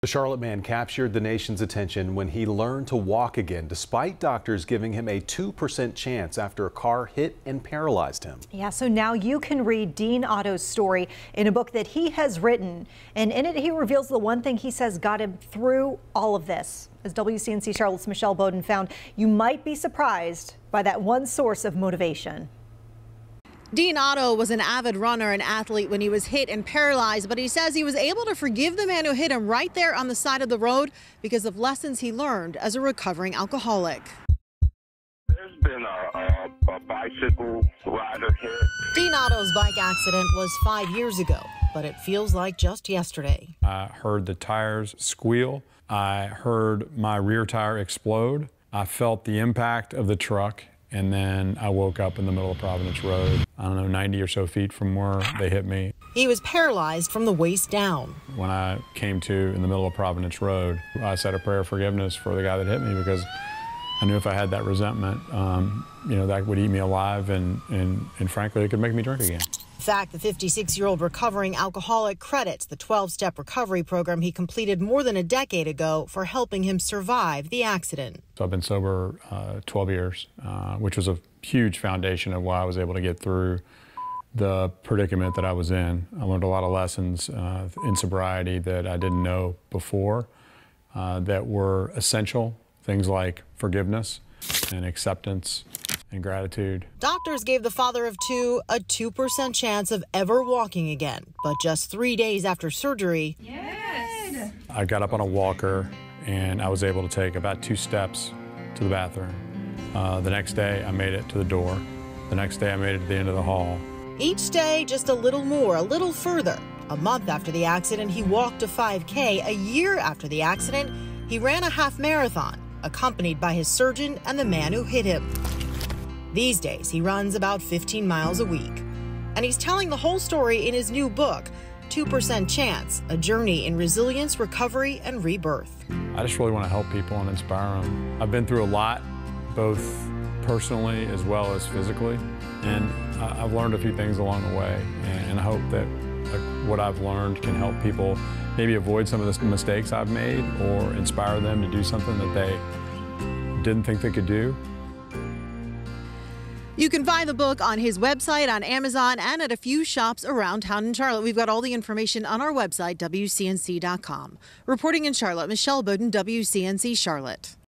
The Charlotte man captured the nation's attention when he learned to walk again, despite doctors giving him a 2% chance after a car hit and paralyzed him. Yeah, so now you can read Dean Otto's story in a book that he has written. And in it, he reveals the one thing he says got him through all of this. As WCNC Charlotte's Michelle Bowden found, you might be surprised by that one source of motivation. Dean Otto was an avid runner and athlete when he was hit and paralyzed, but he says he was able to forgive the man who hit him right there on the side of the road because of lessons he learned as a recovering alcoholic. There's been a bicycle rider hit. Dean Otto's bike accident was 5 years ago, but it feels like just yesterday. I heard the tires squeal. I heard my rear tire explode. I felt the impact of the truck. And then I woke up in the middle of Providence Road, I don't know, 90 or so feet from where they hit me. He was paralyzed from the waist down. When I came to in the middle of Providence Road, I said a prayer of forgiveness for the guy that hit me because I knew if I had that resentment, that would eat me alive and frankly, it could make me drink again. In fact, the 56-year-old recovering alcoholic credits the 12-step recovery program he completed more than a decade ago for helping him survive the accident. So I've been sober 12 years, which was a huge foundation of why I was able to get through the predicament that I was in. I learned a lot of lessons in sobriety that I didn't know before that were essential, things like forgiveness and acceptance and gratitude. Doctors gave the father of two a 2% chance of ever walking again, but just 3 days after surgery, yes, I got up on a walker and I was able to take about 2 steps to the bathroom. The next day I made it to the door. The next day I made it to the end of the hall. Each day just a little more, a little further. A month after the accident, he walked a 5K. A year after the accident, he ran a half marathon, accompanied by his surgeon and the man who hit him. These days, he runs about 15 miles a week. And he's telling the whole story in his new book, 2% Chance, A Journey in Resilience, Recovery, and Rebirth. I just really want to help people and inspire them. I've been through a lot, both personally as well as physically, and I've learned a few things along the way, and I hope that what I've learned can help people maybe avoid some of the mistakes I've made or inspire them to do something that they didn't think they could do. You can find the book on his website, on Amazon, and at a few shops around town in Charlotte. We've got all the information on our website, WCNC.com. Reporting in Charlotte, Michelle Bowden, WCNC Charlotte.